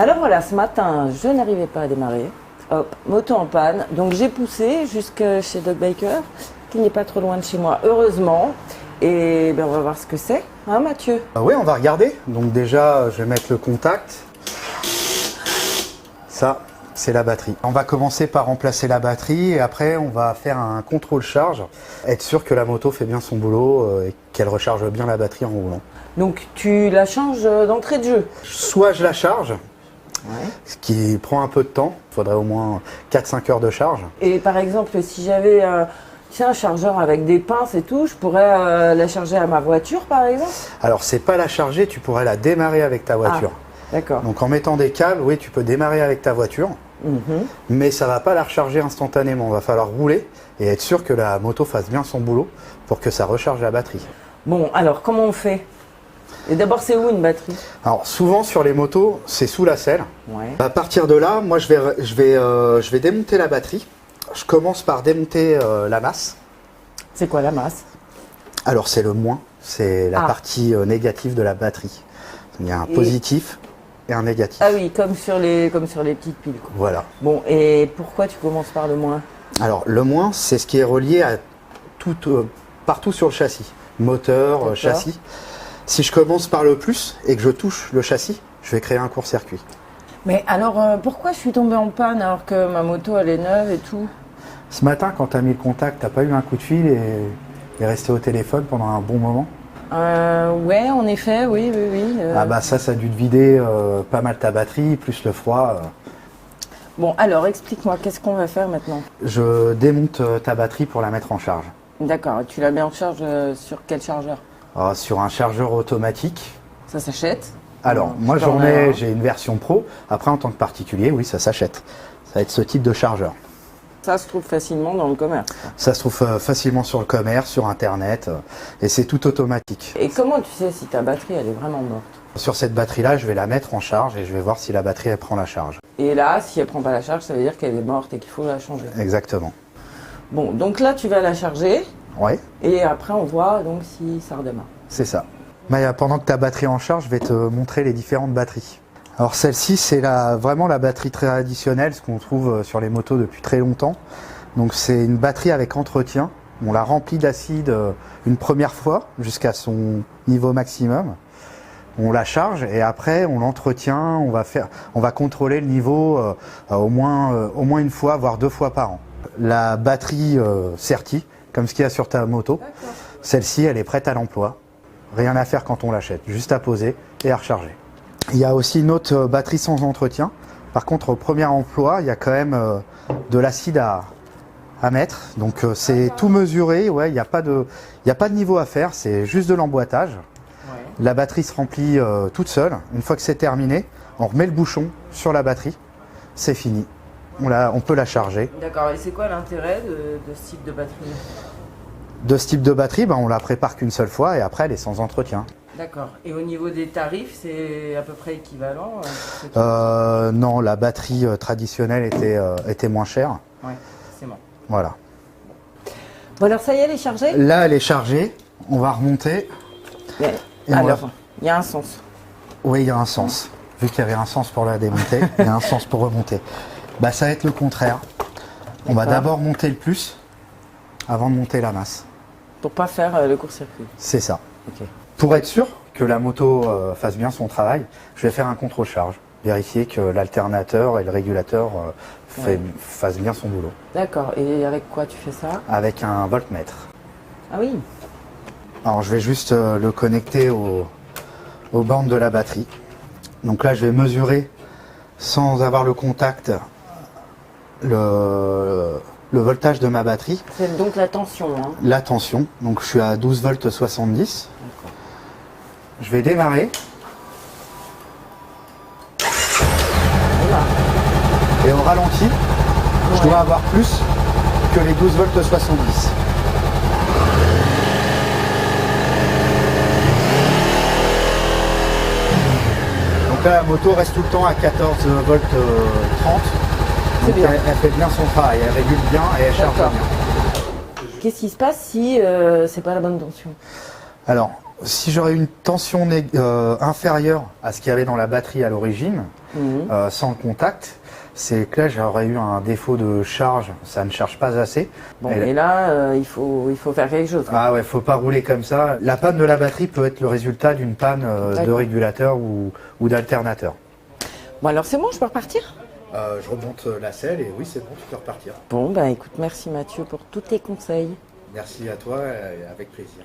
Alors voilà, ce matin, je n'arrivais pas à démarrer. Hop, moto en panne. Donc j'ai poussé jusque chez Doc Biker, qui n'est pas trop loin de chez moi, heureusement. Et ben, on va voir ce que c'est, hein Mathieu? Oui, on va regarder. Donc déjà, je vais mettre le contact. Ça, c'est la batterie. On va commencer par remplacer la batterie et après, on va faire un contrôle charge. Être sûr que la moto fait bien son boulot et qu'elle recharge bien la batterie en roulant. Donc tu la changes d'entrée de jeu? Soit je la charge, ce qui prend un peu de temps. Il faudrait au moins 4-5 heures de charge. Et par exemple, si j'avais un chargeur avec des pinces et tout, je pourrais la charger à ma voiture par exemple? Alors, c'est pas la charger, tu pourrais la démarrer avec ta voiture. D'accord. Donc en mettant des câbles, oui, tu peux démarrer avec ta voiture, mais ça va pas la recharger instantanément. Il va falloir rouler et être sûr que la moto fasse bien son boulot pour que ça recharge la batterie. Bon, alors comment on fait? Et d'abord, c'est où une batterie? Alors souvent sur les motos, c'est sous la selle. Ouais. À partir de là, moi je vais démonter la batterie. Je commence par démonter la masse. C'est quoi la masse? Alors c'est le moins, c'est la partie négative de la batterie. Il y a un positif et un négatif. Ah oui, comme sur les petites piles, quoi. Voilà. Bon, et pourquoi tu commences par le moins? Alors le moins, c'est ce qui est relié à partout sur le châssis. Moteur, châssis. Si je commence par le plus et que je touche le châssis, je vais créer un court-circuit. Mais alors, pourquoi je suis tombée en panne alors que ma moto, elle est neuve et tout? Ce matin, quand tu as mis le contact, tu n'as pas eu un coup de fil et resté au téléphone pendant un bon moment? Ouais, en effet, oui. Ah bah ça a dû te vider pas mal ta batterie, plus le froid. Bon, alors, explique-moi, qu'est-ce qu'on va faire maintenant? Je démonte ta batterie pour la mettre en charge. D'accord, tu la mets en charge sur quel chargeur? Sur un chargeur automatique. Ça s'achète? Alors, moi j'ai une version pro. Après, en tant que particulier, oui, ça s'achète. Ça va être ce type de chargeur. Ça se trouve facilement dans le commerce. Ça se trouve facilement sur le commerce, sur Internet, et c'est tout automatique. Et comment tu sais si ta batterie, elle est vraiment morte? Sur cette batterie-là, je vais la mettre en charge et je vais voir si la batterie, elle prend la charge. Et là, si elle prend pas la charge, ça veut dire qu'elle est morte et qu'il faut la changer. Exactement. Bon, donc là, tu vas la charger. Ouais. Et après, on voit donc si ça redémarre. C'est ça. Maya, pendant que ta batterie est en charge, je vais te montrer les différentes batteries. Alors celle-ci, c'est vraiment la batterie traditionnelle, ce qu'on trouve sur les motos depuis très longtemps. Donc c'est une batterie avec entretien. On la remplit d'acide une première fois jusqu'à son niveau maximum. On la charge et après on l'entretient. On va contrôler le niveau au moins une fois, voire 2 fois par an. La batterie Certi, comme ce qu'il y a sur ta moto, celle-ci, elle est prête à l'emploi. Rien à faire quand on l'achète, juste à poser et à recharger. Il y a aussi une autre batterie sans entretien. Par contre, au premier emploi, il y a quand même de l'acide à mettre. Donc c'est tout mesuré, ouais, il n'y a pas de niveau à faire, c'est juste de l'emboîtage. Ouais. La batterie se remplit toute seule. Une fois que c'est terminé, on remet le bouchon sur la batterie, c'est fini. On peut la charger. D'accord, et c'est quoi l'intérêt de ce type de batterie? De ce type de batterie, on la prépare qu'une seule fois et après elle est sans entretien. D'accord. Et au niveau des tarifs, c'est à peu près équivalent? Non, la batterie traditionnelle était moins chère. Ouais, c'est bon. Voilà. Bon alors ça y est, elle est chargée? Là, elle est chargée. On va remonter. Alors, il y a un sens. Oui, il y a un sens. Vu qu'il y avait un sens pour la démonter, il y a un sens pour remonter. Bah, ça va être le contraire. On va d'abord monter le plus avant de monter la masse. Pour pas faire le court-circuit. C'est ça. Okay. Pour être sûr que la moto fasse bien son travail, je vais faire un contrôle charge. Vérifier que l'alternateur et le régulateur fassent bien son boulot. D'accord. Et avec quoi tu fais ça? Avec un voltmètre. Ah oui. Alors je vais juste le connecter aux bornes de la batterie. Donc là je vais mesurer sans avoir le contact le voltage de ma batterie. C'est donc la tension. Hein. La tension. Donc je suis à 12 volts 70. Je vais démarrer. Et au ralenti, je dois avoir plus que les 12 volts 70. Donc là, la moto reste tout le temps à 14 volts 30. Donc elle fait bien son travail, elle régule bien et elle charge bien. Qu'est-ce qui se passe si c'est pas la bonne tension? Alors, si j'aurais une tension inférieure à ce qu'il y avait dans la batterie à l'origine, sans le contact, c'est que là j'aurais eu un défaut de charge, ça ne charge pas assez. Bon, et là, il faut faire quelque chose. Ah ouais, faut pas rouler comme ça. La panne de la batterie peut être le résultat d'une panne de régulateur ou d'alternateur. Bon, alors c'est bon, je peux repartir? Je remonte la selle et oui, c'est bon, tu peux repartir. Bon, bah écoute, merci Mathieu pour tous tes conseils. Merci à toi et avec plaisir.